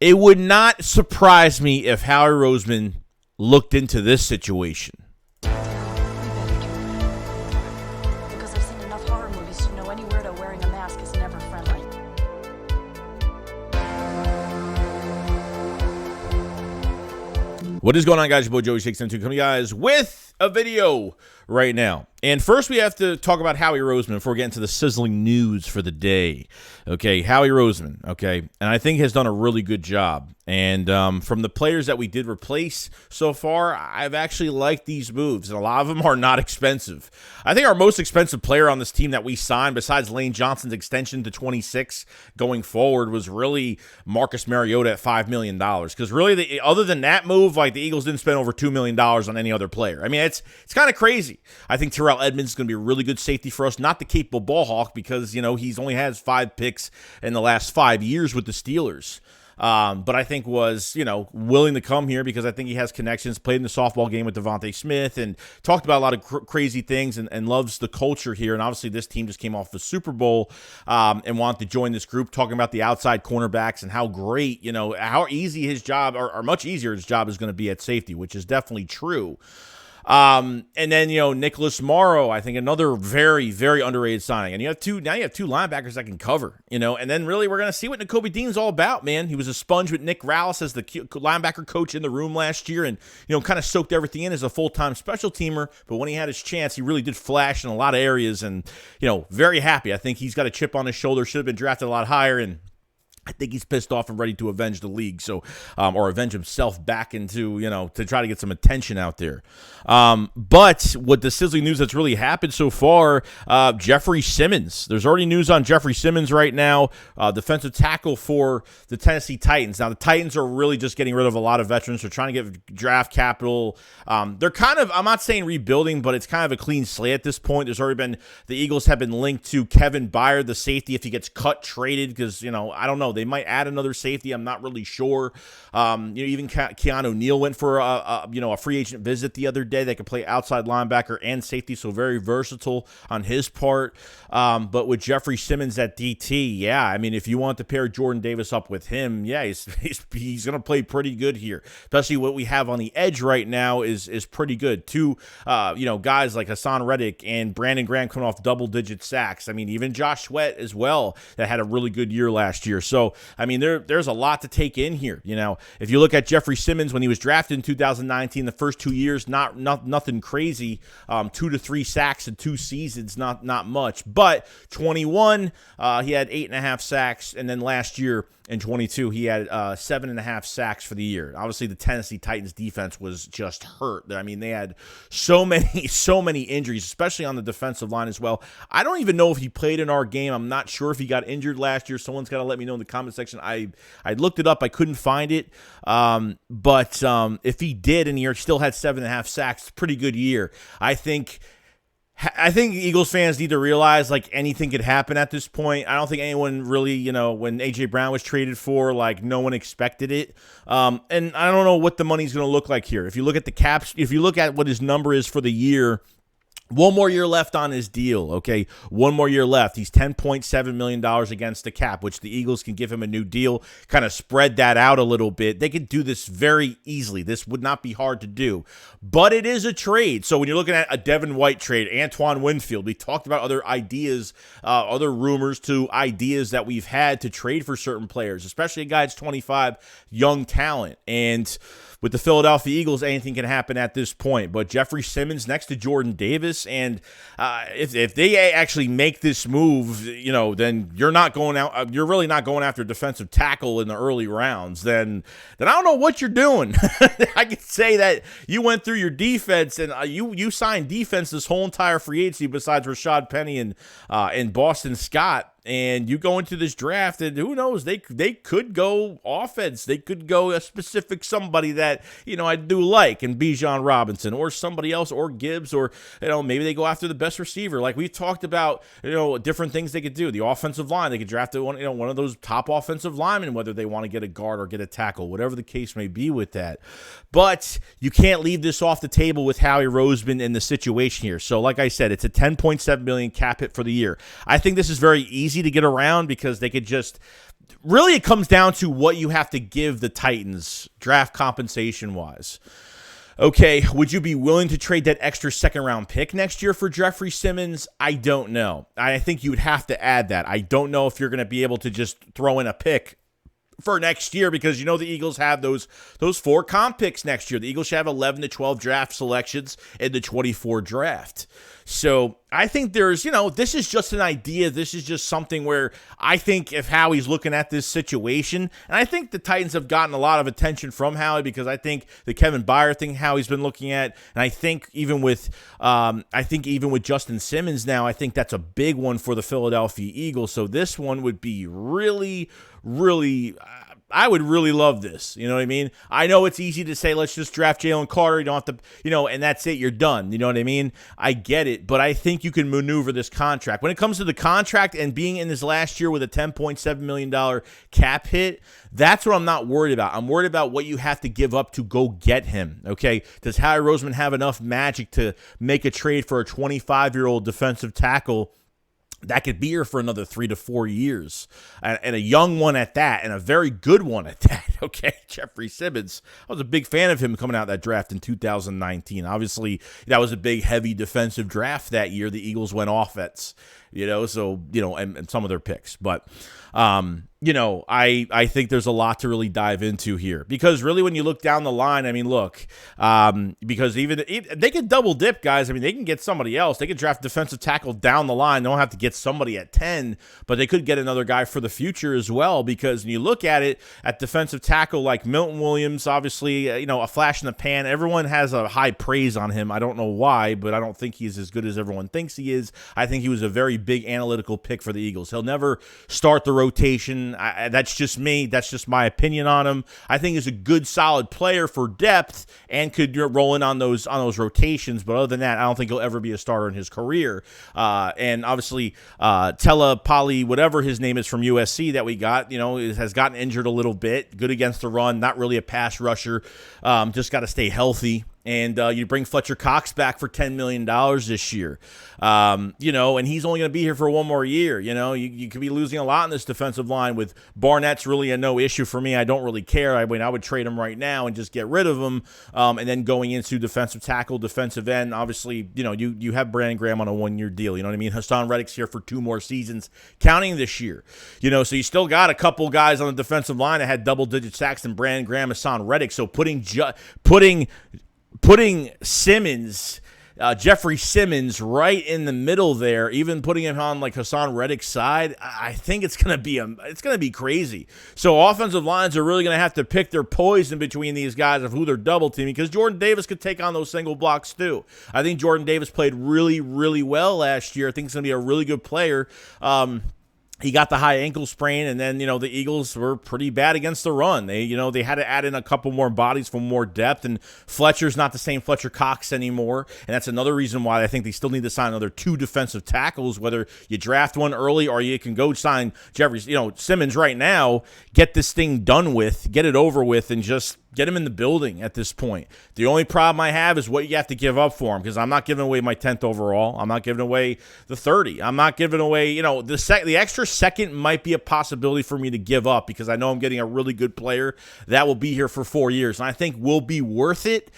It would not surprise me if Howie Roseman looked into this situation. Because I've seen enough horror movies to know any weirdo wearing a mask is never friendly. What is going on, guys? Your boy Joey Shakes coming to you guys with a video right now. And first, we have to talk about Howie Roseman before we get into the sizzling news for the day. Okay, Howie Roseman, okay, and I think has done a really good job. And from the players that we did replace so far, I've actually liked these moves, and a lot of them are not expensive. I think our most expensive player on this team that we signed, besides Lane Johnson's extension to 26 going forward, was really Marcus Mariota at $5 million. Because really, other than that move, like the Eagles didn't spend over $2 million on any other player. I mean, it's kind of crazy. I think Terrell Edmonds is going to be a really good safety for us, not the capable ball hawk, because, you know, he's only has 5 picks in the last 5 years with the Steelers. But I think was, you know, willing to come here because I think he has connections, played in the softball game with Devontae Smith, and talked about a lot of crazy things and loves the culture here. And obviously this team just came off the Super Bowl and wanted to join this group, talking about the outside cornerbacks and how great, you know, how easy his job, or much easier his job is going to be at safety, which is definitely true. And then, you know, Nicholas Morrow, I think another very, very underrated signing. And you have two linebackers that can cover, you know, and then really we're going to see what Nakobe Dean's all about, man. He was a sponge with Nick Rallis as the linebacker coach in the room last year and, you know, kind of soaked everything in as a full-time special teamer. But when he had his chance, he really did flash in a lot of areas and, you know, very happy. I think he's got a chip on his shoulder, should have been drafted a lot higher, and I think he's pissed off and ready to avenge the league, so or avenge himself back into, you know, to try to get some attention out there. But what the sizzling news that's really happened so far, Jeffrey Simmons. There's already news on Jeffrey Simmons right now, defensive tackle for the Tennessee Titans. Now, the Titans are really just getting rid of a lot of veterans. They're trying to get draft capital. They're kind of, I'm not saying rebuilding, but it's kind of a clean slate at this point. There's already been, the Eagles have been linked to Kevin Byard, the safety, if he gets cut, traded, because, you know, I don't know. They might add another safety. I'm not really sure. You know, even Keanu Neal went for a free agent visit the other day. They could play outside linebacker and safety, so very versatile on his part. But with Jeffrey Simmons at DT, yeah, I mean, if you want to pair Jordan Davis up with him, yeah, he's going to play pretty good here. Especially what we have on the edge right now is pretty good. Two, you know, guys like Hassan Reddick and Brandon Graham coming off double-digit sacks. I mean, even Josh Sweat as well, that had a really good year last year. So, I mean, there's a lot to take in here. You know, if you look at Jeffrey Simmons when he was drafted in 2019, the first 2 years, nothing crazy. 2 to 3 sacks in 2 seasons, not much. But 21, he had 8.5 sacks, and then last year in 22, he had 7.5 sacks for the year. Obviously, the Tennessee Titans defense was just hurt. I mean, they had so many injuries, especially on the defensive line as well. I don't even know if he played in our game. I'm not sure if he got injured last year. Someone's got to let me know in the comment section. I looked it up. I couldn't find it. But if he did and he still had 7.5 sacks, pretty good year. I think Eagles fans need to realize, like, anything could happen at this point. I don't think anyone really, you know, when A.J. Brown was traded for, like, no one expected it. And I don't know what the money's going to look like here. If you look at the caps, if you look at what his number is for the year, one more year left on his deal, okay? One more year left. He's $10.7 million against the cap, which the Eagles can give him a new deal, kind of spread that out a little bit. They could do this very easily. This would not be hard to do. But it is a trade. So when you're looking at a Devin White trade, Antoine Winfield, we talked about other ideas, other rumors to ideas that we've had to trade for certain players, especially a guy that's 25, young talent. And with the Philadelphia Eagles, anything can happen at this point. But Jeffrey Simmons next to Jordan Davis, and if they actually make this move, you know, then you're not going out. You're really not going after defensive tackle in the early rounds. Then I don't know what you're doing. I can say that you went through your defense and you signed defense this whole entire free agency besides Rashad Penny and Boston Scott. And you go into this draft, and who knows, they could go offense. They could go a specific somebody that, you know, I do like, and Bijan Robinson or somebody else, or Gibbs, or, you know, maybe they go after the best receiver. Like we've talked about, you know, different things they could do. The offensive line, they could draft one of those top offensive linemen, whether they want to get a guard or get a tackle, whatever the case may be with that. But you can't leave this off the table with Howie Roseman in the situation here. So like I said, it's a $10.7 million cap hit for the year. I think this is very easy easy to get around because they could just really, it comes down to what you have to give the Titans draft compensation wise. Okay, would you be willing to trade that extra second-round pick next year for Jeffrey Simmons? I don't know. I think you would have to add that. I don't know if you're going to be able to just throw in a pick for next year because you know the Eagles have those 4 comp picks next year. The Eagles should have 11 to 12 draft selections in the 24 draft. So I think there's, this is just an idea. This is just something where I think if Howie's looking at this situation, and I think the Titans have gotten a lot of attention from Howie because I think the Kevin Byard thing Howie's been looking at, and I think even with Justin Simmons now, I think that's a big one for the Philadelphia Eagles. So this one would be really, I would really love this. You know what I mean? I know it's easy to say, let's just draft Jalen Carter. You don't have to, and that's it. You're done. You know what I mean? I get it, but I think you can maneuver this contract. When it comes to the contract and being in this last year with a $10.7 million cap hit, that's what I'm not worried about. I'm worried about what you have to give up to go get him, okay? Does Howie Roseman have enough magic to make a trade for a 25-year-old defensive tackle that could be here for another 3 to 4 years, and a young one at that, and a very good one at that, okay? Jeffrey Simmons, I was a big fan of him coming out of that draft in 2019. Obviously, that was a big, heavy defensive draft that year. The Eagles went offense, and some of their picks. But, I think there's a lot to really dive into here because really when you look down the line, I mean, look, because even they could double dip, guys. I mean, they can get somebody else. They could draft defensive tackle down the line. They don't have to get somebody at 10, but they could get another guy for the future as well because when you look at it at defensive tackle like Milton Williams, obviously, a flash in the pan. Everyone has a high praise on him. I don't know why, but I don't think he's as good as everyone thinks he is. I think he was a very big analytical pick for the Eagles. He'll never start the rotation. That's just me. That's just my opinion on him. I think he's a good, solid player for depth and could roll in on those rotations. But other than that, I don't think he'll ever be a starter in his career. And obviously, Tella Poly, whatever his name is from USC that we got, has gotten injured a little bit. Good against the run, not really a pass rusher. Just got to stay healthy. And you bring Fletcher Cox back for $10 million this year, and he's only going to be here for one more year. You could be losing a lot in this defensive line with Barnett's really a no issue for me. I don't really care. I would trade him right now and just get rid of him. And then going into defensive tackle, defensive end, obviously, you have Brandon Graham on a 1-year deal. You know what I mean? Hassan Reddick's here for 2 more seasons, counting this year. So you still got a couple guys on the defensive line that had double-digit sacks than Brandon Graham, Hassan Reddick. So putting Simmons, Jeffrey Simmons right in the middle there, even putting him on like Hassan Reddick's side, I think it's going to be crazy. So offensive lines are really going to have to pick their poison between these guys of who they're double teaming because Jordan Davis could take on those single blocks too. I think Jordan Davis played really, really well last year. I think he's going to be a really good player. He got the high ankle sprain, and then, the Eagles were pretty bad against the run. They had to add in a couple more bodies for more depth, and Fletcher's not the same Fletcher Cox anymore, and that's another reason why I think they still need to sign another 2 defensive tackles, whether you draft one early or you can go sign Simmons right now, get this thing done with, get it over with, and just get him in the building at this point. The only problem I have is what you have to give up for him because I'm not giving away my 10th overall. I'm not giving away the 30. I'm not giving away, the extra second might be a possibility for me to give up because I know I'm getting a really good player that will be here for 4 years, and I think will be worth it.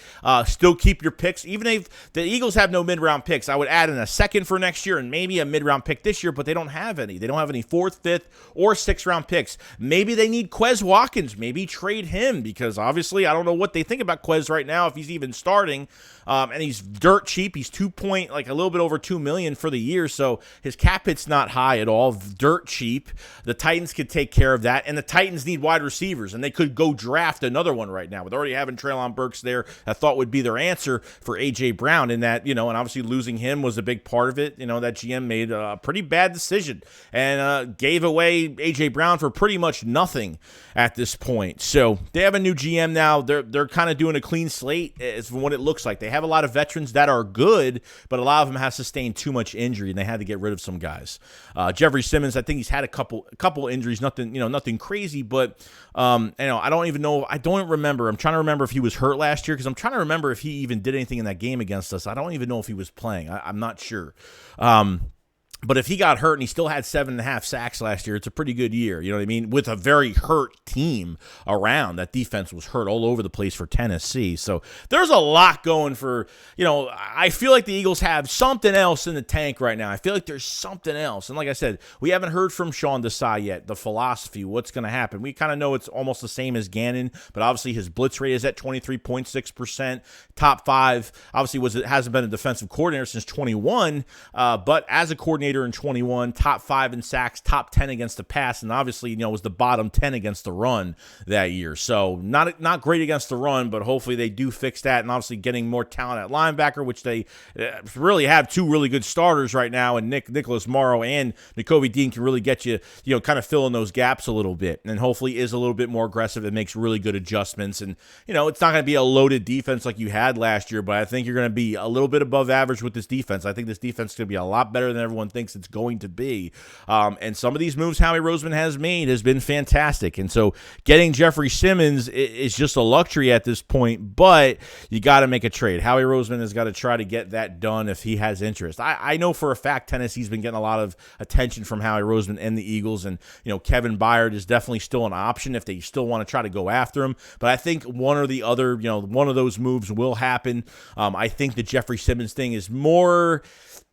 Still keep your picks. Even if the Eagles have no mid-round picks, I would add in a second for next year and maybe a mid-round pick this year, but they don't have any. They don't have any 4th, 5th, or 6th-round picks. Maybe they need Quez Watkins. Maybe trade him because obviously I don't know what they think about Quez right now if he's even starting. And he's dirt cheap. He's a little bit over $2 million for the year, so his cap hit's not high at all. Dirt cheap. The Titans could take care of that, and the Titans need wide receivers, and they could go draft another one right now with already having Treylon Burks there. I thought would be their answer for A.J. Brown in that, and obviously losing him was a big part of it. That GM made a pretty bad decision and gave away A.J. Brown for pretty much nothing at this point. So they have a new GM now. They're kind of doing a clean slate is what it looks like. They have a lot of veterans that are good, but a lot of them have sustained too much injury, and they had to get rid of some guys. Jeffrey Simmons, I think he's had a couple injuries, nothing crazy, but I don't even know. I don't remember. I'm trying to remember if he was hurt last year because I'm trying to remember if he even did anything in that game against us. I don't even know if he was playing. I'm not sure. But if he got hurt and he still had 7.5 sacks last year, it's a pretty good year. You know what I mean? With a very hurt team around. That defense was hurt all over the place for Tennessee. So there's a lot going for, I feel like the Eagles have something else in the tank right now. I feel like there's something else. And like I said, we haven't heard from Sean Desai yet, the philosophy, what's going to happen. We kind of know it's almost the same as Gannon, but obviously his blitz rate is at 23.6%. Top 5. Obviously hasn't been a defensive coordinator since 21, but as a coordinator in 21, top 5 in sacks, top 10 against the pass, and obviously, was the bottom 10 against the run that year. So not great against the run, but hopefully they do fix that, and obviously getting more talent at linebacker, which they really have 2 really good starters right now, and Nicholas Morrow and Nakobe Dean can really get you, kind of fill in those gaps a little bit, and hopefully is a little bit more aggressive and makes really good adjustments. And, it's not going to be a loaded defense like you had last year, but I think you're going to be a little bit above average with this defense. I think this defense is going to be a lot better than everyone thinks it's going to be. And some of these moves Howie Roseman has made has been fantastic. And so getting Jeffrey Simmons is just a luxury at this point, but you got to make a trade. Howie Roseman has got to try to get that done if he has interest. I know for a fact Tennessee's been getting a lot of attention from Howie Roseman and the Eagles, and Kevin Byard is definitely still an option if they still want to try to go after him. But I think one or the other, one of those moves will happen. I think the Jeffrey Simmons thing is more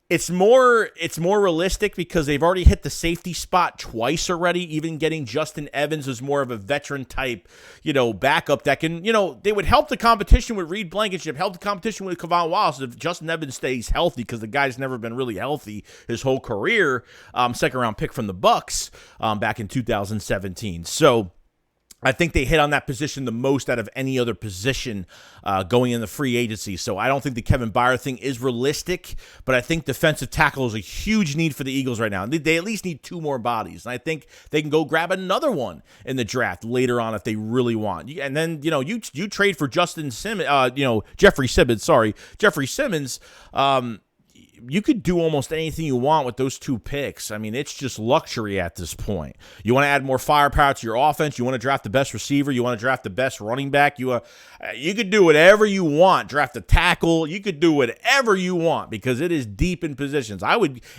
realistic because they've already hit the safety spot twice already. Even getting Justin Evans is more of a veteran type, backup that can, they would help the competition with Reed Blankenship, help the competition with Kevon Wallace if Justin Evans stays healthy, because the guy's never been really healthy his whole career. Second round pick from the Bucks back in 2017. So I think they hit on that position the most out of any other position going in the free agency. So I don't think the Kevin Byard thing is realistic, but I think defensive tackle is a huge need for the Eagles right now. They at least need 2 more bodies, and I think they can go grab another one in the draft later on if they really want. And then you trade for Jeffrey Simmons. You could do almost anything you want with those 2 picks. I mean, it's just luxury at this point. You want to add more firepower to your offense. You want to draft the best receiver. You want to draft the best running back. You could do whatever you want. Draft a tackle. You could do whatever you want because it is deep in positions.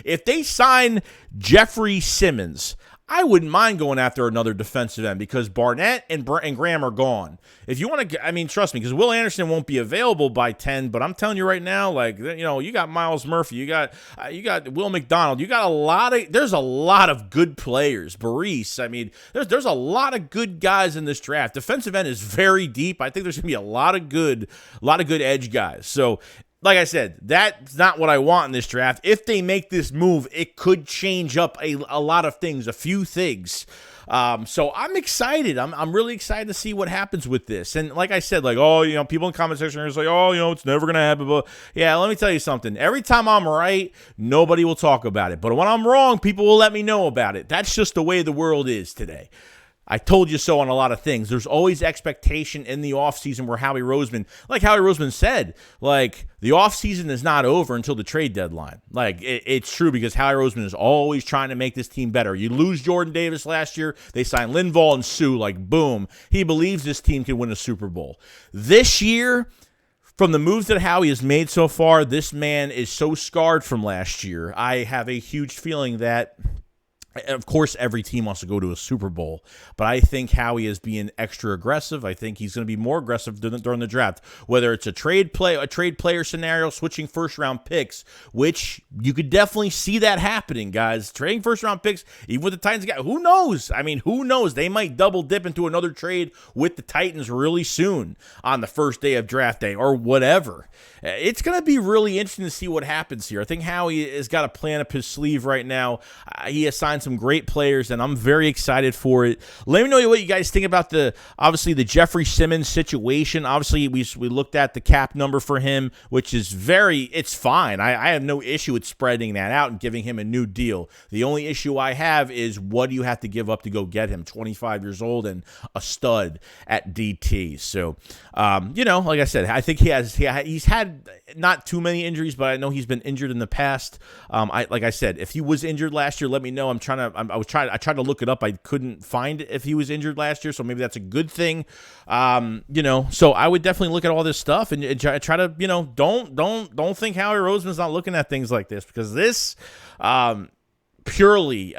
If they sign Jeffrey Simmons, I wouldn't mind going after another defensive end because Barnett and Graham are gone. If you want to, trust me, because Will Anderson won't be available by 10, but I'm telling you right now, you got Miles Murphy, you got Will McDonald, there's a lot of good players. Baris, there's a lot of good guys in this draft. Defensive end is very deep. I think there's going to be a lot of good edge guys. So, like I said, that's not what I want in this draft. If they make this move, it could change up a lot of things, a few things. So I'm excited. I'm really excited to see what happens with this. And like I said, people in the comment section are just like, it's never going to happen. But yeah, let me tell you something. Every time I'm right, nobody will talk about it. But when I'm wrong, people will let me know about it. That's just the way the world is today. I told you so on a lot of things. There's always expectation in the offseason where Howie Roseman said, the offseason is not over until the trade deadline. It's true because Howie Roseman is always trying to make this team better. You lose Jordan Davis last year. They signed Linval and Sue. Boom. He believes this team can win a Super Bowl. This year, from the moves that Howie has made so far, this man is so scarred from last year. I have a huge feeling that, of course, every team wants to go to a Super Bowl, but I think Howie is being extra aggressive. I think he's going to be more aggressive during the draft, whether it's a trade player scenario, switching first-round picks, which you could definitely see that happening, guys. Trading first-round picks, even with the Titans, who knows? Who knows? They might double dip into another trade with the Titans really soon on the first day of draft day or whatever. It's going to be really interesting to see what happens here. I think Howie has got a plan up his sleeve right now. He has signed some great players, and I'm very excited for it. Let me know what you guys think about the Jeffrey Simmons situation. Obviously, we looked at the cap number for him, which is it's fine. I have no issue with spreading that out and giving him a new deal. The only issue I have is what do you have to give up to go get him? 25 years old and a stud at DT. So, like I said, I think he's had not too many injuries, but I know he's been injured in the past. Like I said, if he was injured last year, let me know. I tried to look it up. I couldn't find if he was injured last year, so maybe that's a good thing. So I would definitely look at all this stuff and try to, don't think Howie Roseman's not looking at things like this, because this, purely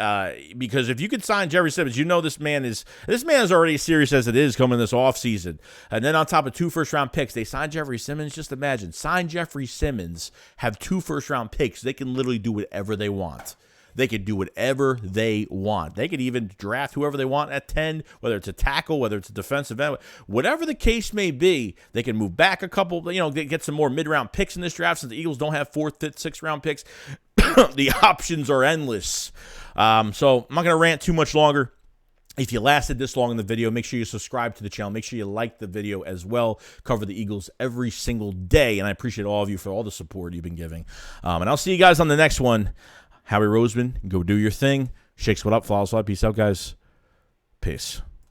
because if you could sign Jeffrey Simmons, you know this man is already as serious as it is coming this offseason. And then on top of 2 first-round picks, they signed Jeffrey Simmons. Just imagine, sign Jeffrey Simmons, have 2 first-round picks. They can literally do whatever they want. They could do whatever they want. They could even draft whoever they want at 10, whether it's a tackle, whether it's a defensive end, whatever the case may be. They can move back a couple, get some more mid-round picks in this draft since the Eagles don't have 4th, 5th, 6th-round picks. The options are endless. So I'm not going to rant too much longer. If you lasted this long in the video, make sure you subscribe to the channel. Make sure you like the video as well. Cover the Eagles every single day, and I appreciate all of you for all the support you've been giving. And I'll see you guys on the next one. Howie Roseman, go do your thing. SHAKESQUAD up, follow us up. Peace out, guys. Peace.